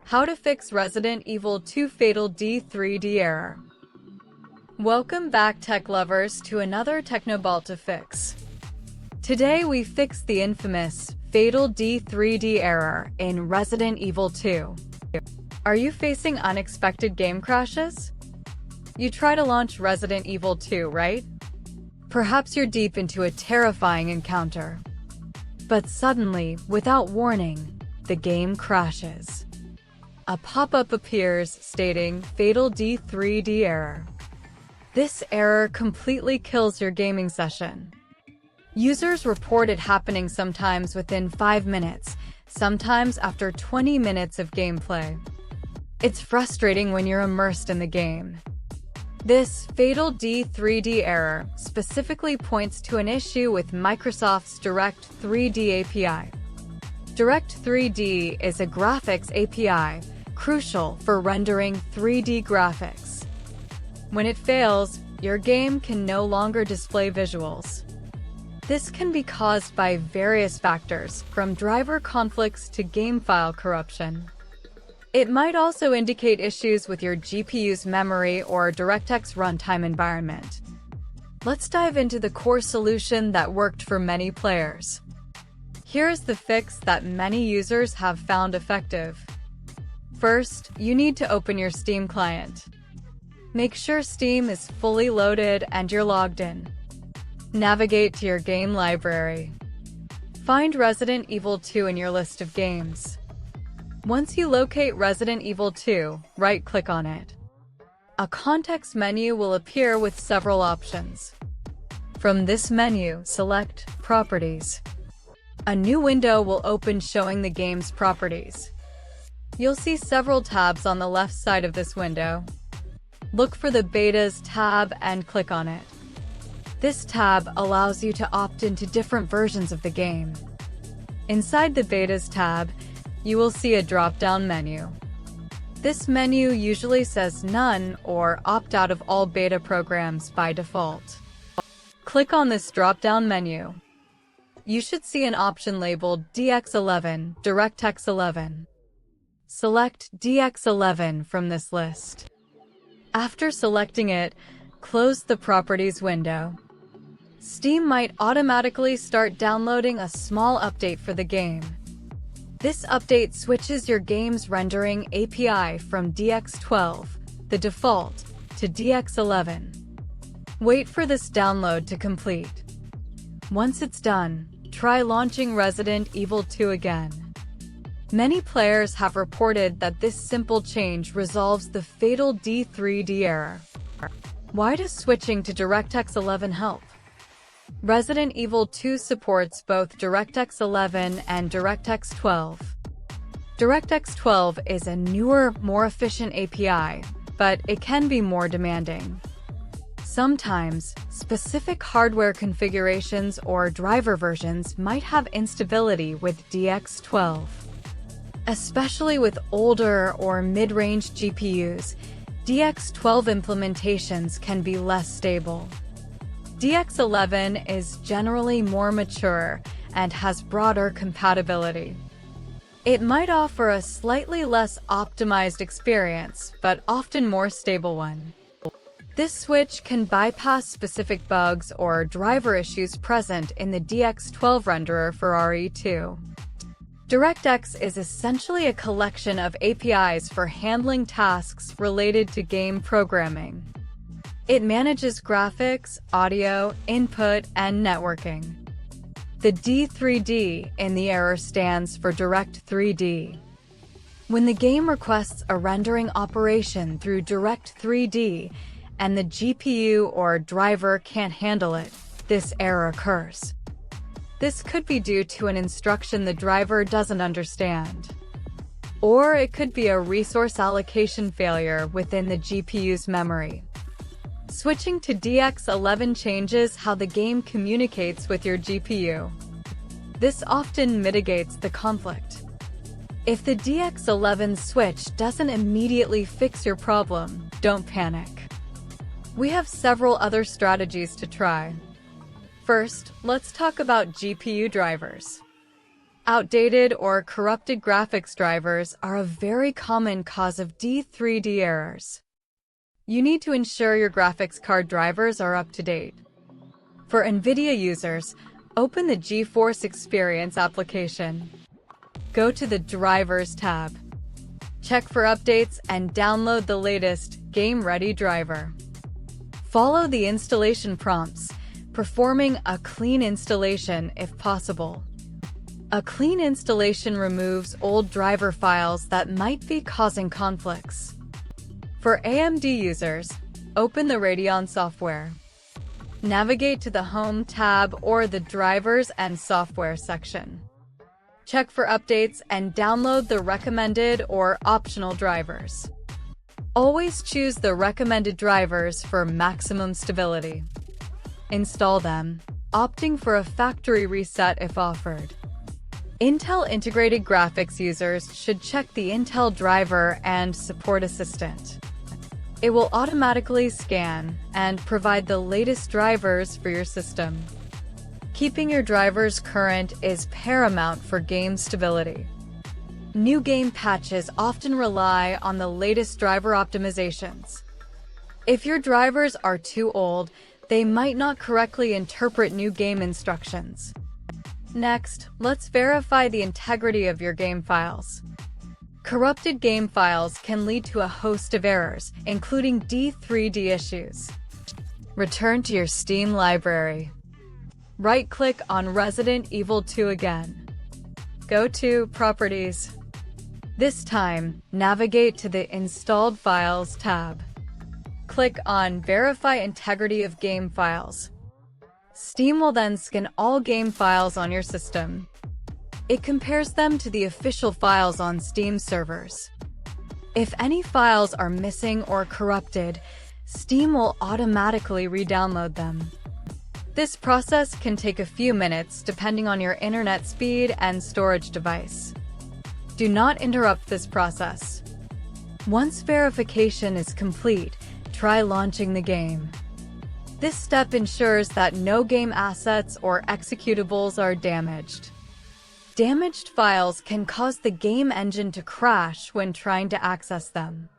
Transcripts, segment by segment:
How to fix Resident Evil 2 fatal D3D error. Welcome back, tech lovers, to another Teknobalta fix. Today we fix the infamous fatal D3D error in Resident Evil 2. Are you facing unexpected game crashes? You try to launch Resident Evil 2, right? Perhaps you're deep into a terrifying encounter. But suddenly, without warning, the game crashes. A pop-up appears stating fatal D3D error. This error completely kills your gaming session. Users report it happening sometimes within 5 minutes, sometimes after 20 minutes of gameplay. It's frustrating when you're immersed in the game. This fatal D3D error specifically points to an issue with Microsoft's Direct3D API. Direct3D is a graphics API crucial for rendering 3D graphics. When it fails, your game can no longer display visuals. This can be caused by various factors, from driver conflicts to game file corruption. It might also indicate issues with your GPU's memory or DirectX runtime environment. Let's dive into the core solution that worked for many players. Here's the fix that many users have found effective. First, you need to open your Steam client. Make sure Steam is fully loaded and you're logged in. Navigate to your game library. Find Resident Evil 2 in your list of games. Once you locate Resident Evil 2, right-click on it. A context menu will appear with several options. From this menu, select Properties. A new window will open showing the game's properties. You'll see several tabs on the left side of this window. Look for the Betas tab and click on it. This tab allows you to opt into different versions of the game. Inside the Betas tab, you will see a drop-down menu. This menu usually says None or Opt out of all beta programs by default. Click on this drop-down menu. You should see an option labeled DX11, DirectX 11. Select DX11 from this list. After selecting it, close the Properties window. Steam might automatically start downloading a small update for the game. This update switches your game's rendering API from DX12, the default, to DX11. Wait for this download to complete. Once it's done, try launching Resident Evil 2 again. Many players have reported that this simple change resolves the fatal D3D error. Why does switching to DirectX 11 help? Resident Evil 2 supports both DirectX 11 and DirectX 12. DirectX 12 is a newer, more efficient API, but it can be more demanding. Sometimes, specific hardware configurations or driver versions might have instability with DX12. Especially with older or mid-range GPUs, DX12 implementations can be less stable. DX11 is generally more mature and has broader compatibility. It might offer a slightly less optimized experience, but often more stable one. This switch can bypass specific bugs or driver issues present in the DX12 renderer for RE2. DirectX is essentially a collection of APIs for handling tasks related to game programming. It manages graphics, audio, input, and networking. The D3D in the error stands for Direct3D. When the game requests a rendering operation through Direct3D and the GPU or driver can't handle it, this error occurs. This could be due to an instruction the driver doesn't understand. Or it could be a resource allocation failure within the GPU's memory. Switching to DX11 changes how the game communicates with your GPU. This often mitigates the conflict. If the DX11 switch doesn't immediately fix your problem, don't panic. We have several other strategies to try. First, let's talk about GPU drivers. Outdated or corrupted graphics drivers are a very common cause of D3D errors. You need to ensure your graphics card drivers are up to date. For NVIDIA users, open the GeForce Experience application. Go to the Drivers tab. Check for updates and download the latest game-ready driver. Follow the installation prompts, performing a clean installation if possible. A clean installation removes old driver files that might be causing conflicts. For AMD users, open the Radeon software. Navigate to the Home tab or the Drivers and Software section. Check for updates and download the recommended or optional drivers. Always choose the recommended drivers for maximum stability. Install them, opting for a factory reset if offered. Intel integrated graphics users should check the Intel driver and support assistant. It will automatically scan and provide the latest drivers for your system. Keeping your drivers current is paramount for game stability. New game patches often rely on the latest driver optimizations. If your drivers are too old, they might not correctly interpret new game instructions. Next, let's verify the integrity of your game files. Corrupted game files can lead to a host of errors, including D3D issues. Return to your Steam library. Right-click on Resident Evil 2 again. Go to Properties. This time, navigate to the Installed Files tab. Click on Verify Integrity of Game Files. Steam will then scan all game files on your system. It compares them to the official files on Steam servers. If any files are missing or corrupted, Steam will automatically re-download them. This process can take a few minutes depending on your internet speed and storage device. Do not interrupt this process. Once verification is complete, try launching the game. This step ensures that no game assets or executables are damaged. Damaged files can cause the game engine to crash when trying to access them,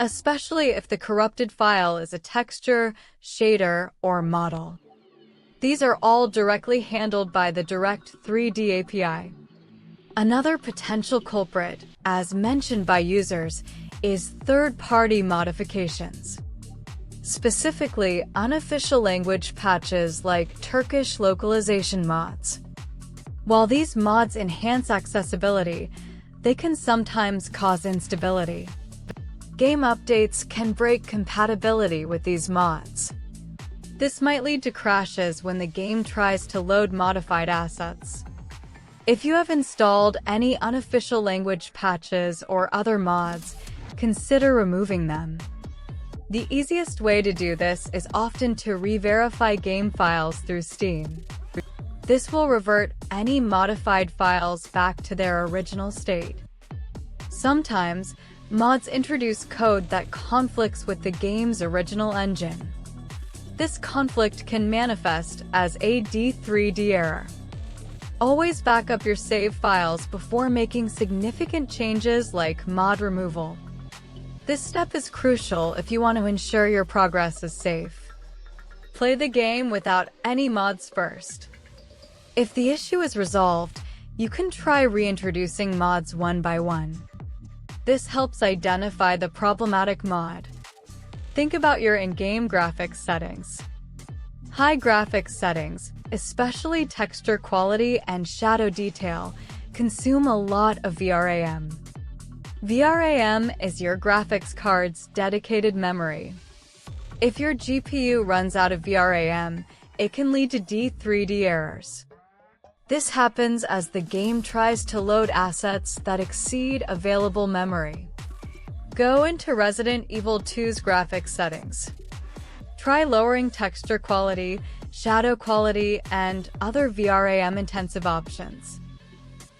especially if the corrupted file is a texture, shader, or model. These are all directly handled by the Direct3D API. Another potential culprit, as mentioned by users, is third-party modifications. Specifically, unofficial language patches like Turkish localization mods. While these mods enhance accessibility, they can sometimes cause instability. Game updates can break compatibility with these mods. This might lead to crashes when the game tries to load modified assets. If you have installed any unofficial language patches or other mods, consider removing them. The easiest way to do this is often to re-verify game files through Steam. This will revert any modified files back to their original state. Sometimes, mods introduce code that conflicts with the game's original engine. This conflict can manifest as a D3D error. Always back up your save files before making significant changes like mod removal. This step is crucial if you want to ensure your progress is safe. Play the game without any mods first. If the issue is resolved, you can try reintroducing mods one by one. This helps identify the problematic mod. Think about your in-game graphics settings. High graphics settings, especially texture quality and shadow detail, consume a lot of VRAM. VRAM is your graphics card's dedicated memory. If your GPU runs out of VRAM, it can lead to D3D errors. This happens as the game tries to load assets that exceed available memory. Go into Resident Evil 2's graphics settings. Try lowering texture quality, shadow quality, and other VRAM-intensive options.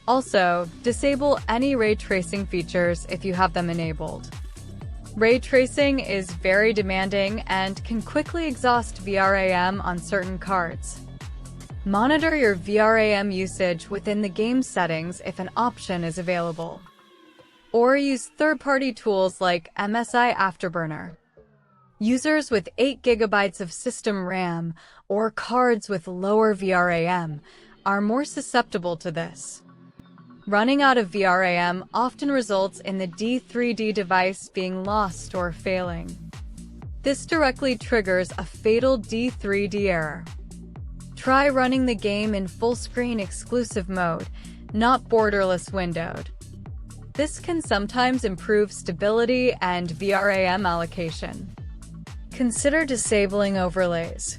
Also, disable any ray tracing features if you have them enabled. Ray tracing is very demanding and can quickly exhaust VRAM on certain cards. Monitor your VRAM usage within the game settings if an option is available. Or use third-party tools like MSI Afterburner. Users with 8 GB of system RAM or cards with lower VRAM are more susceptible to this. Running out of VRAM often results in the D3D device being lost or failing. This directly triggers a fatal D3D error. Try running the game in full-screen exclusive mode, not borderless windowed. This can sometimes improve stability and VRAM allocation. Consider disabling overlays.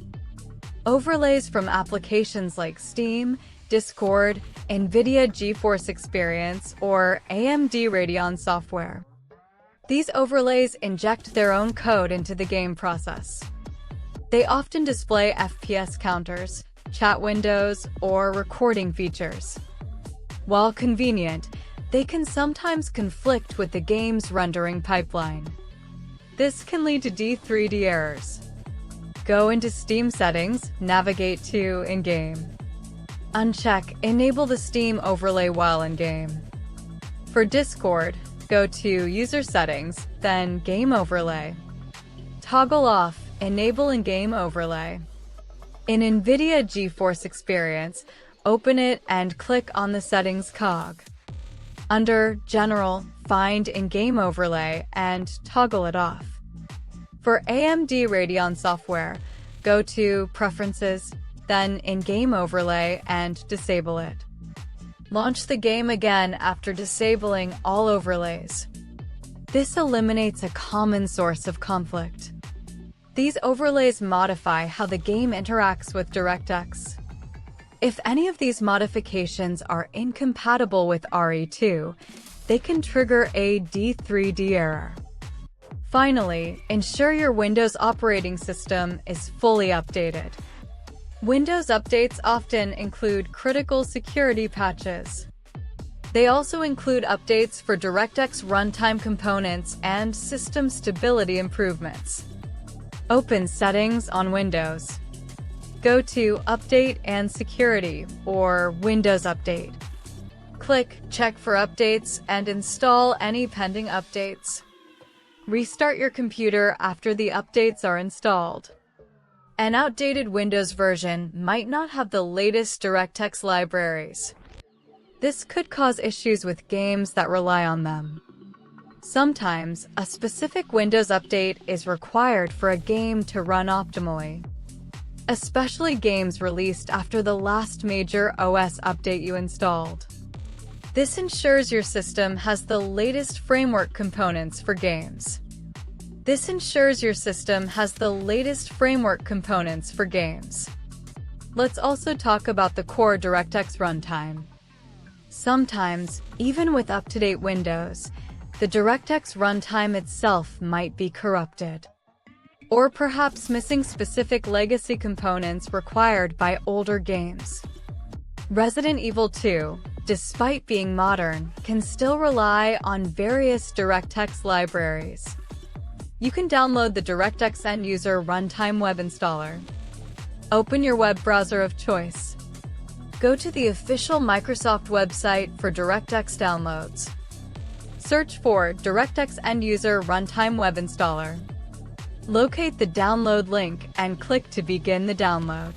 Overlays from applications like Steam, Discord, NVIDIA GeForce Experience, or AMD Radeon software. These overlays inject their own code into the game process. They often display FPS counters, chat windows, or recording features. While convenient, they can sometimes conflict with the game's rendering pipeline. This can lead to D3D errors. Go into Steam settings, navigate to In-game. Uncheck Enable the Steam overlay while in-game. For Discord, go to User Settings, then Game Overlay. Toggle off Enable in-game overlay. In NVIDIA GeForce Experience, open it and click on the Settings cog. Under General, find In-game overlay and toggle it off. For AMD Radeon software, go to Preferences, then In-game overlay and disable it. Launch the game again after disabling all overlays. This eliminates a common source of conflict. These overlays modify how the game interacts with DirectX. If any of these modifications are incompatible with RE2, they can trigger a D3D error. Finally, ensure your Windows operating system is fully updated. Windows updates often include critical security patches. They also include updates for DirectX runtime components and system stability improvements. Open Settings on Windows. Go to Update and Security, or Windows Update. Click Check for Updates and install any pending updates. Restart your computer after the updates are installed. An outdated Windows version might not have the latest DirectX libraries. This could cause issues with games that rely on them. Sometimes, a specific Windows update is required for a game to run optimally, especially games released after the last major OS update you installed. This ensures your system has the latest framework components for games. Let's also talk about the core DirectX runtime. Sometimes, even with up-to-date Windows, the DirectX runtime itself might be corrupted, or perhaps missing specific legacy components required by older games. Resident Evil 2, despite being modern, can still rely on various DirectX libraries. You can download the DirectX End-User Runtime Web Installer. Open your web browser of choice. Go to the official Microsoft website for DirectX downloads. Search for DirectX End-User Runtime Web Installer. Locate the download link and click to begin the download.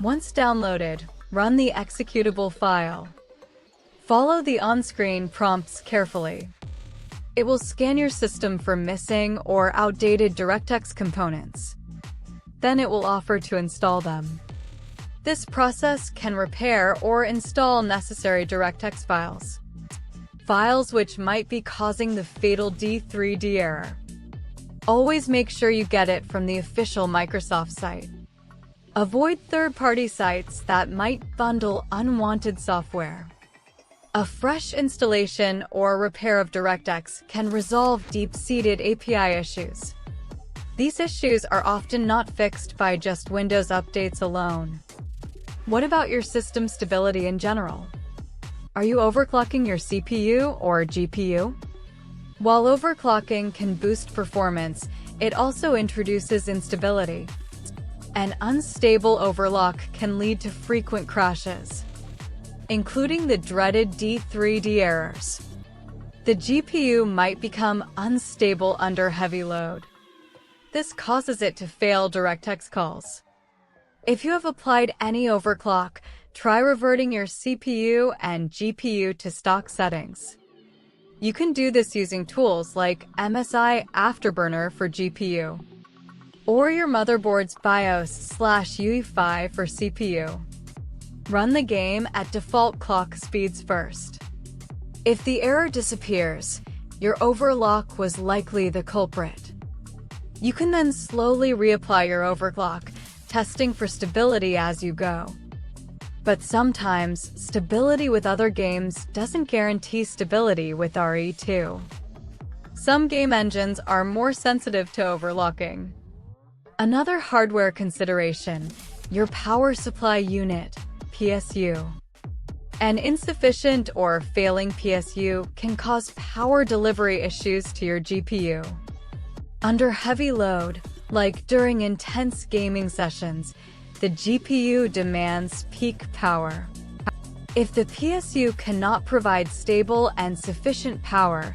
Once downloaded, run the executable file. Follow the on-screen prompts carefully. It will scan your system for missing or outdated DirectX components. Then it will offer to install them. This process can repair or install necessary DirectX files which might be causing the fatal D3D error. Always make sure you get it from the official Microsoft site. Avoid third-party sites that might bundle unwanted software. A fresh installation or repair of DirectX can resolve deep-seated API issues. These issues are often not fixed by just Windows updates alone. What about your system stability in general? Are you overclocking your CPU or GPU? While overclocking can boost performance, it also introduces instability. An unstable overclock can lead to frequent crashes, including the dreaded D3D errors. The GPU might become unstable under heavy load. This causes it to fail DirectX calls. If you have applied any overclock, try reverting your CPU and GPU to stock settings. You can do this using tools like MSI Afterburner for GPU, or your motherboard's BIOS/UEFI for CPU. Run the game at default clock speeds first. If the error disappears, your overclock was likely the culprit. You can then slowly reapply your overclock, testing for stability as you go. But sometimes, stability with other games doesn't guarantee stability with RE2. Some game engines are more sensitive to overclocking. Another hardware consideration, your power supply unit, PSU. An insufficient or failing PSU can cause power delivery issues to your GPU. Under heavy load, like during intense gaming sessions, the GPU demands peak power. If the PSU cannot provide stable and sufficient power,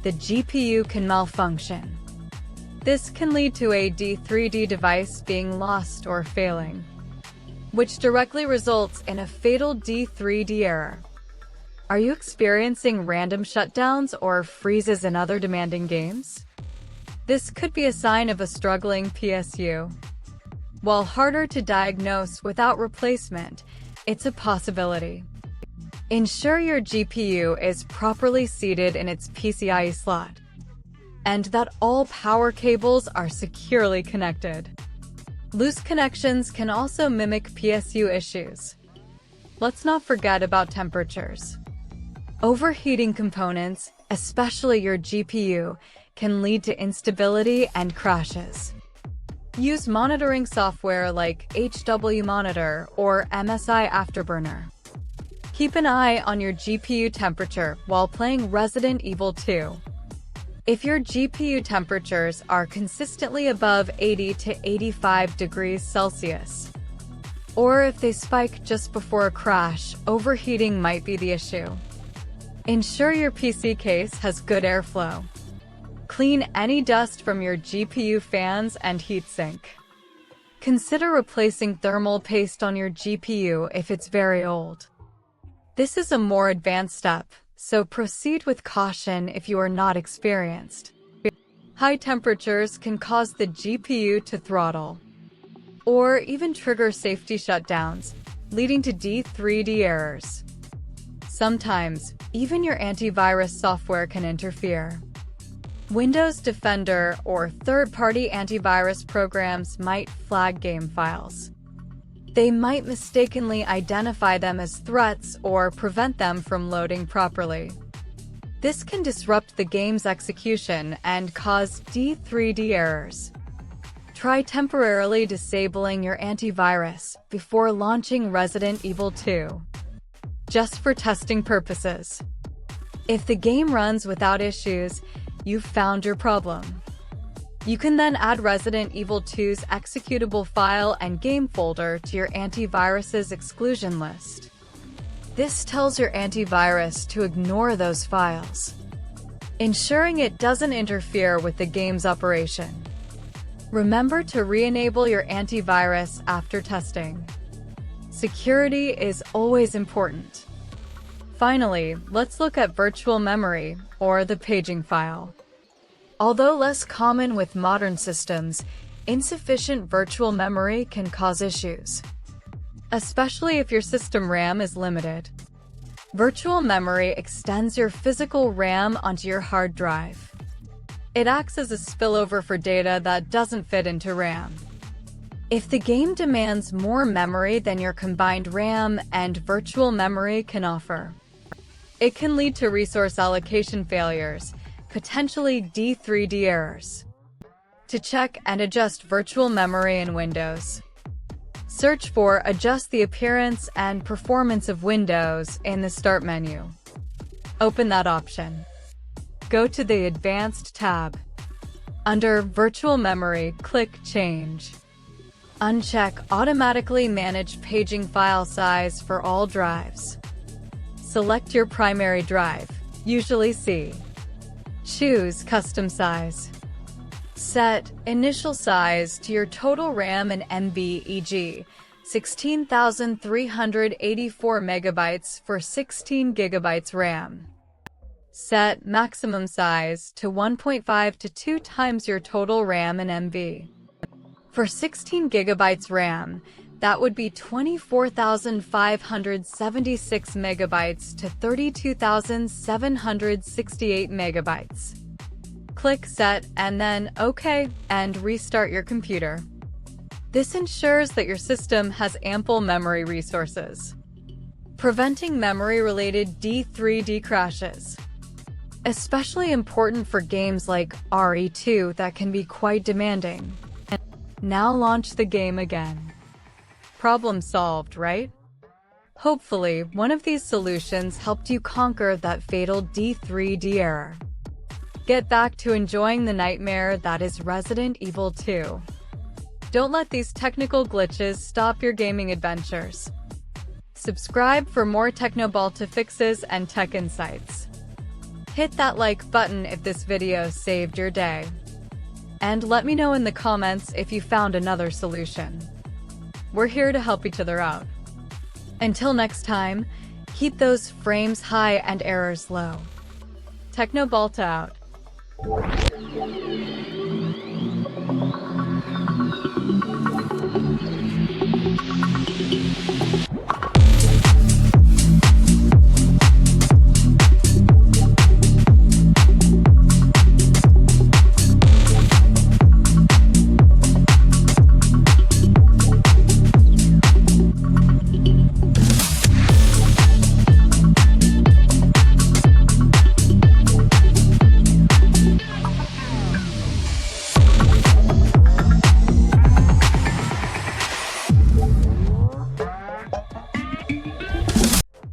the GPU can malfunction. This can lead to a D3D device being lost or failing, which directly results in a fatal D3D error. Are you experiencing random shutdowns or freezes in other demanding games? This could be a sign of a struggling PSU. While harder to diagnose without replacement, it's a possibility. Ensure your GPU is properly seated in its PCIe slot, and that all power cables are securely connected. Loose connections can also mimic PSU issues. Let's not forget about temperatures. Overheating components, especially your GPU, can lead to instability and crashes. Use monitoring software like HW Monitor or MSI Afterburner. Keep an eye on your GPU temperature while playing Resident Evil 2. If your GPU temperatures are consistently above 80 to 85 degrees Celsius, or if they spike just before a crash, overheating might be the issue. Ensure your PC case has good airflow. Clean any dust from your GPU fans and heatsink. Consider replacing thermal paste on your GPU if it's very old. This is a more advanced step, so proceed with caution if you are not experienced. High temperatures can cause the GPU to throttle, or even trigger safety shutdowns, leading to D3D errors. Sometimes, even your antivirus software can interfere. Windows Defender or third-party antivirus programs might flag game files. They might mistakenly identify them as threats or prevent them from loading properly. This can disrupt the game's execution and cause D3D errors. Try temporarily disabling your antivirus before launching Resident Evil 2, just for testing purposes. If the game runs without issues, you've found your problem. You can then add Resident Evil 2's executable file and game folder to your antivirus's exclusion list. This tells your antivirus to ignore those files, ensuring it doesn't interfere with the game's operation. Remember to re-enable your antivirus after testing. Security is always important. Finally, let's look at virtual memory, or the paging file. Although less common with modern systems, insufficient virtual memory can cause issues, especially if your system RAM is limited. Virtual memory extends your physical RAM onto your hard drive. It acts as a spillover for data that doesn't fit into RAM. If the game demands more memory than your combined RAM and virtual memory can offer, it can lead to resource allocation failures, potentially D3D errors. To check and adjust virtual memory in Windows, search for Adjust the Appearance and Performance of Windows in the Start menu. Open that option. Go to the Advanced tab. Under Virtual Memory, click Change. Uncheck Automatically Manage Paging File Size for all drives. Select your primary drive, usually C. Choose Custom Size. Set Initial Size to your total RAM and MB, e.g. 16,384 megabytes for 16 gigabytes RAM. Set Maximum Size to 1.5 to 2 times your total RAM and MB. For 16 gigabytes RAM, that would be 24,576 megabytes to 32,768 megabytes. Click Set and then OK and restart your computer. This ensures that your system has ample memory resources, preventing memory-related D3D crashes. Especially important for games like RE2 that can be quite demanding. Now launch the game again. Problem solved, right? Hopefully, one of these solutions helped you conquer that fatal D3D error. Get back to enjoying the nightmare that is Resident Evil 2. Don't let these technical glitches stop your gaming adventures. Subscribe for more Teknobalta fixes and tech insights. Hit that like button if this video saved your day. And let me know in the comments if you found another solution. We're here to help each other out. Until next time, keep those frames high and errors low. Teknobalta out.